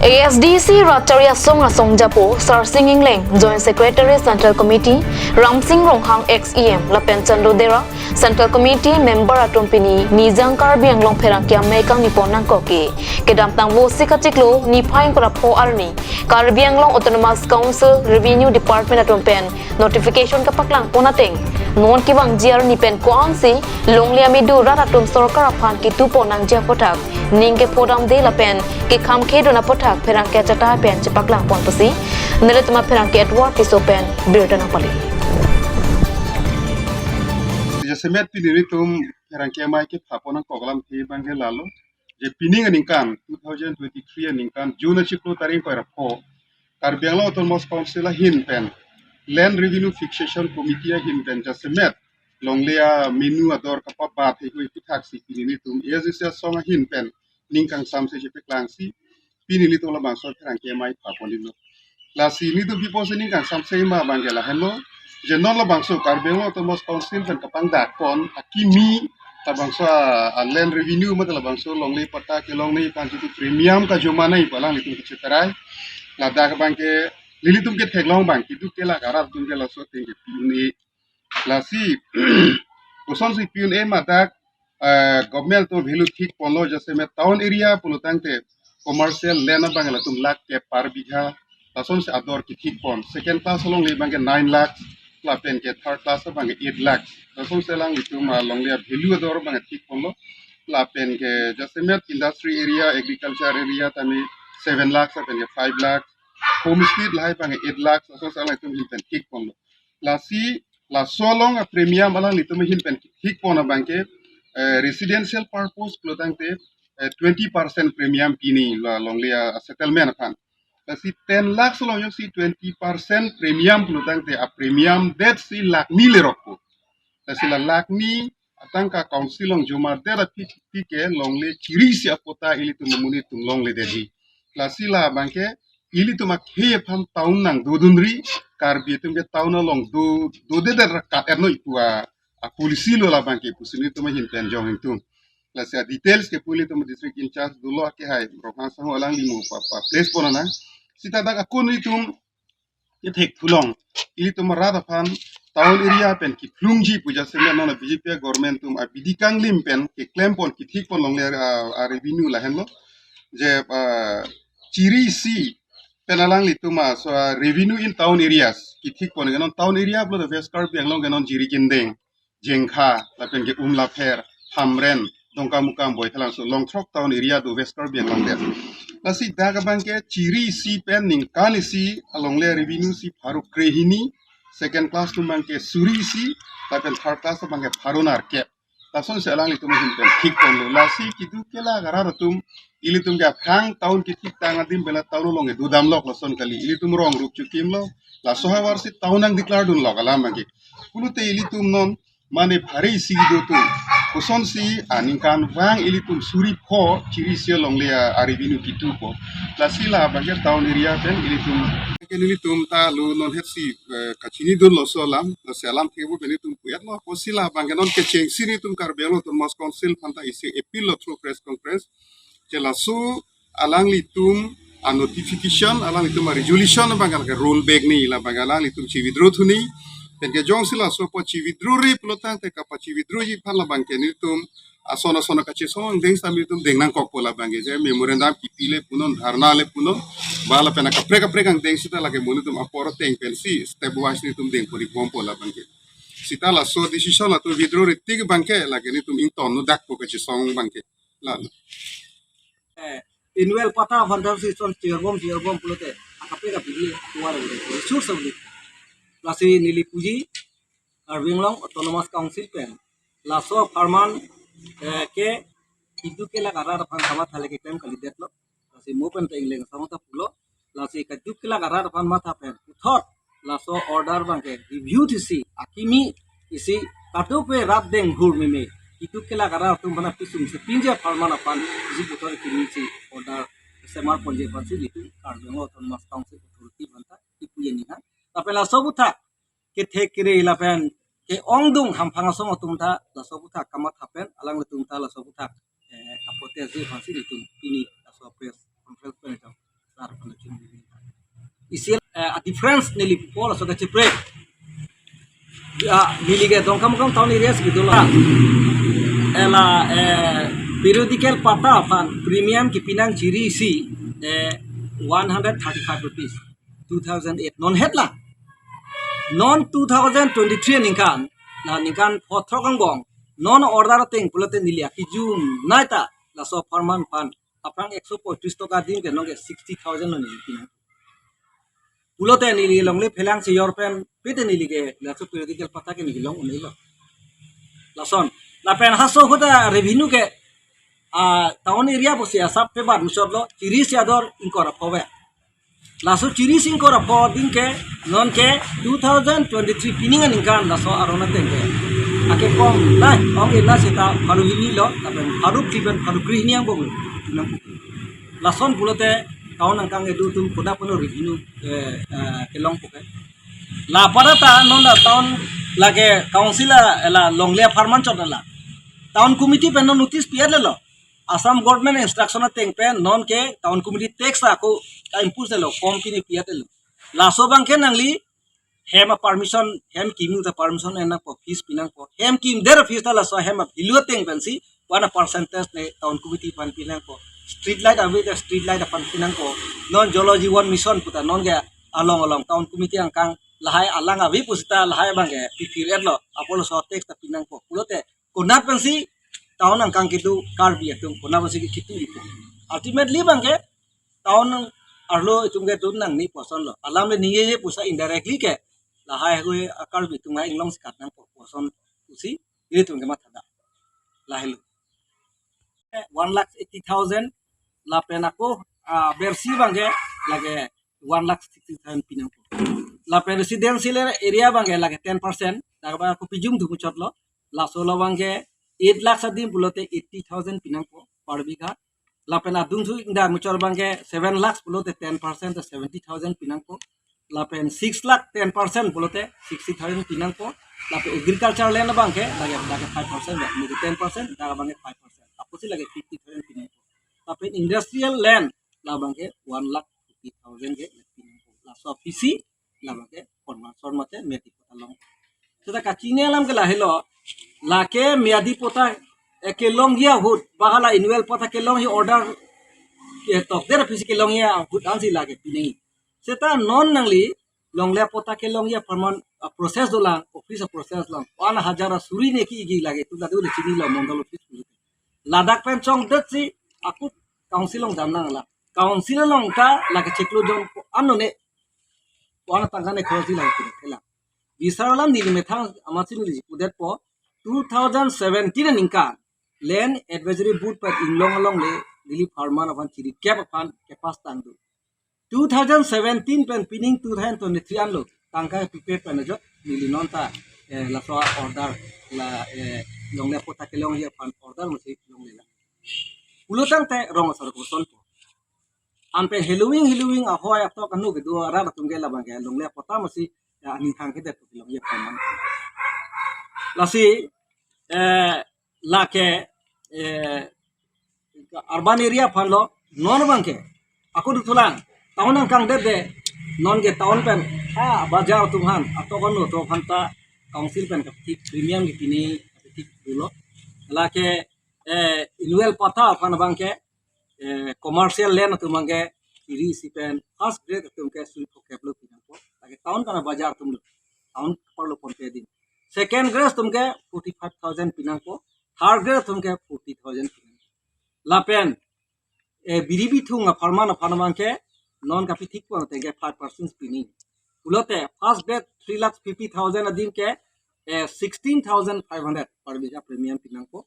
ASDC Ratcharia Songa Songjapo, Sir Singing Leng, Joint Secretary Central Committee, Ram Singh Ronghang ex-EM, Lapen Chandodera, Central Committee Member Atumpini, Nizang Karbiang Long Perangkia Mekang Niponang Koki, Kedam Tangbo Sikachiklo, Nipaing Kurapo Arni, Karbiang Long Autonomous Council, Revenue Department Atumpen, Notification Kapaklang Ponateng, Non Kibang Jiar Nipen Koangsi, Long Liamidu Ratatum Sorkar Apan Kitu Ponang Japotak, Ninge Podam de Lapen, Kikam Kedona Potak, Perangkia Chata Pen, Chepaklang Pon Pasi, Neletma Perangkia Edward Tisopen, Birdan Apali. Semet pininitum perangkia mai ke paponan kogalam ke bangke lalu je piningan ingkan 2023 ingkan June chiklo taring ko rapo Karbiang Long Autonomous Council hin pen Land Revenue Fixation Committee hin pen je semet longlea menu ador kapapat he ko taxi pininitum ezisa songa hin pen ningkang samse je peklangsi pininitum la bangsor perangkia mai paponin lasi ni tu pipo ningkang samse ma bangela hello je non la bangso Karbiang Long Autonomous Council pen kapang dakon akimi ta bangso land revenue ma la bangso longlei pata ke longlei kan tu premium ka joma nai palang itu kecetarai la dak bangke lili tum ke theklong bang kitu ke la garar tum ke la so te ni la si koson si piun e ma dak government to value thik polo jase me town area pulutang te commercial land bang la tum lakh ke par bigha tason se ador ki thik pon second class longlei bangke 9 lakh Lapen ke third class bang 8 lakh tasung selang itu ma longlea value ador bang thik polo lapen ke jasemet industry area agriculture area tami 7 lakh sapen ke 5 lakh homestead lai bang 8 lakh tasung selang itu hilpen thik polo la si la solong a premium alang itu hilpen thik pona bang ke residential purpose plotang te 20% premium kini la longlea settlement kan si 10 lakh solong yung si 20% premium plutang te a premium det si lak ni leroko. Si la lak ni atang ka council long jumar dera pike long le ciri si apota ili tu memuni tum long le dedi. La si la bangke ili tu mak heye pam taun nang dodunri kar bi tum ke taun long do de der kat erno itu a polisi lo la bangke pusini tu mahin pen jong itu. La si details ke puli tu district in charge dulu ake hai rokan sang olang limu pa place ponana sita dak akun itum ithek fulong ilitum rada pan town area pen ki flungji puja sele nona BJP government tum abidikang lim pen ki claim pon ki thik pon long le revenue la henlo je ciri si penalang lituma so revenue in town areas ki thik pon ganon town area blo the west Karbiang long ganon jiri kindeng jengkha la pen ke umla pher hamren dongka mukam boy thalang so long throk town area do west Karbiang long der lasi daga bangke ciri si pen ning kali si along le revenue si paru krehini second class tu bangke suri si tapi third class tu bangke parunar ke tason se alang litum hin pen thik kon lo lasi kidu kela garar tum ili tum ga khang taun ki thik tang adim bela taun long e dudam lok loson kali ili tum rong ruk chukim lo la soha war si taunang declare dun lok alam bangke kulute ili tum non mane bhari si do tu kuson si aningkan wang ili tum suri pho ciri si long le revenue kitu po la sila bangke town area pen ili tum ta lu non het si kachini dun lo so lam la salam kebu beni tum puyat lo po sila bangke non ke cheng sini tum Karbiang Long Autonomous Council phanta isi appeal lo through press conference jela su alang litum a notification alang litum a resolution bangkal ke roll back ni la bangala litum chi withdraw thuni pen ke jong sila so po chi withdraw ri plotang te kapa chi withdraw ji phala bangke ni tum asona sona kache song deng sami tum deng nang kok pola bangke je memorandum ki pile punon dharna le punon bala pena kapre kang deng sita lage monu tum aporo teng pen si step wise ni tum deng pori bom pola bangke sita la so decision la to withdraw ri tig bangke lage ni tum ington no dak po kache song bangke la inwel pata vandal si son tirbom pulote akape ka pili tuar bole sur sabli lasi nili puji Karbiang Long Autonomous Council pen laso farman ke itu ke la garar pan sama thale ke claim kali detlo lasi mo pen teng leng sama ta pulo lasi ka juk ke la garar pan matha pen thot laso order bang ke review tisi akimi isi katu pe rat deng hur meme itu ke la garar tum bana pisum se pinje farman apan isi putor kimi si order semar ponje pansi itu Karbiang Long Autonomous Council authority banta ipu yeni ha tapi laso buta ke thekire ilapen ke ongdung hampang song tumta la sobuta kamat hapen alang tumta la sobuta kapote ze fansi ditum ini la so press conference pen isial a difference nili pola so ka chipre nili ke dong kam town areas gitu lah ela periodical pata fan premium ki pinang ciri si 135 rupees 2008 non het lah non 2023 ningkan na ningkan potrokang bong non order ting pulote nilia ki jum naita la so farman fan apang 135 toka din ke nong 60000 no nili pinang pulote nili longle phelang si european pete nili ke la so periodical pata ke nili long nilo la son la pen haso hoda revenue ke town area bosi asap pe bar musodlo ciri siador inkora pove laso ciri singkora po din ke non ke 2023 piningan ingkan laso arona tengke ake kom nai ong ina sita paru ini lo tapi paru kiben paru kri ini yang bogu lason bulote town angkang edu tum kuda puno revenue kelong poke la parata non da town lage council la longle farman chodala town committee pe no notice pier le lo Assam government instruction teng pe non ke town committee tax aku ka impose lo kom kini piate lo laso bang ke nangli hem permission hem kimu the permission ena po fees pinang po hem kim der fees la so hem bilu teng pensi 1% ne town committee pan pinang po street light awi the street light pan pinang po non geology one mission puta non ga along town committee angkang lahai alang awi pusita lahai bang ke pifir lo apolo so tax ta pinang po pulote kunat pensi town angkang kitu karbi atung kona basi kitu itu ultimately bangke town arlo itungge dun nang ni poson lo alam le ninge pusa indirectly ke lahai gue karbi tunga inglong sikat nang poson usi ini tungge matada lahilu 1,80,000 la penako bersi bangke lage 1,60,000 pinang la pen residential area bangke lage 10% daga aku pijum du muchotlo la solo bangke 8 lakh sadim pulote 80,000 pinang po per bigha lapen adung su inda muchor bangke 7 lakhs pulote 10% to 70,000 pinang po lapen 6 lakh 10% pulote 60,000 pinang po lapen agriculture land bangke lage 5% ba mugi 10% daga bangke 5% apo si lage 50,000 pinang po lapen industrial land la bangke 1 lakh 50,000 ge pinang po la so PC la bangke formason mate meti along seta kachine alam ke lahilo lake miadi pota kelong ya hut bahala annual pota kelong hi order ke tok der physical long ya hut ansi lage pinai seta non nangli long le pota kelong ya perman process dolang office process lang 1000 suri ne ki gi lage tu dadu le chini lo mondol office ladak pen chong det si aku council long damnang la council long ka lage cheklo jon anone wana tangane khoji lage kela bisaralam nili methang amasin li pudet po 2017 ningka land advisory board per inglong le dili farman apan chiri cap apan kepas tandu 2017 pen pining 2023 an lo tangka prepare pen jo nili nonta la so order la long le pota kelong ye pan order musi long le la ulutang te rong asar ko son po ampe halloween ahoy apto kanu ke do ara tungge la bang long le pota musi ani thang ke de long ye pan lasi lake urban area phalo non bangke aku dutulan town ang kang de non ge town pen bajar tumhan ato kono to phanta council pen ka premium gi tini tik dulo lake annual pata phan bangke commercial land tu mangke iri sipen first grade tumke sui pokeblo pinang ko lake town kana bajar tum town parlo ponte din second grade Tumke 45,000 pinang po third grade Tumke 40,000 pinang lapen biribi thunga farman farman ke non kapi thik po te 5% pining ulote first grade 3,50,000 adin ke 16,500 per biga premium pinang po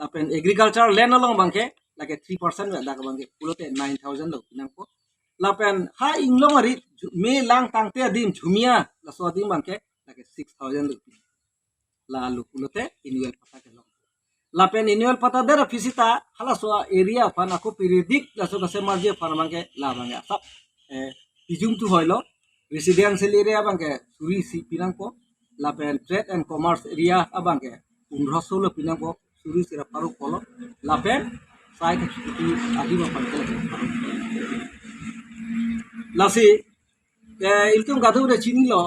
lapen agriculture land along bangke lage 3% da bangke ulote 9,000 lo pinang po lapen ha inglong ari me lang tangte adin jumia la so adin bangke lage 6,000 lo lalu pulote annual pata kelong lapen annual pata dera fisita hala so area fan aku periodic la so kase marje fan bangke la bangke sab pijum tu hoilo residential area bangke suri si pinang po lapen trade and commerce area abangke 15 pinang po suri sira paru polo lapen sai ke chuti adi ma pan lasi ke iltung gadu de chini lo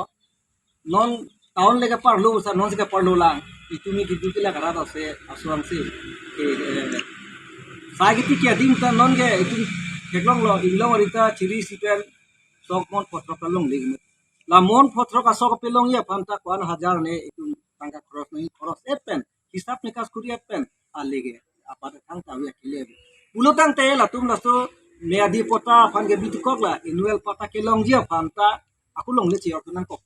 non tahun lega parlo sa non sega parlo lang itu mi gitu kila karata se asuang se ke sagiti kia dim ta non ge itu heklong lo ilong arita chiri sipen sok mon potro kalong lig la mon potro ka sok pelong ya panta kwan hajar ne itu tangka cross nei cross epen hisap ne kas kuri epen alege apa tang tahu ya kile pulo tang te la tum lasto me adi pota fan ge bitikok la inuel pata kelong dia panta aku long le chi ortunan kok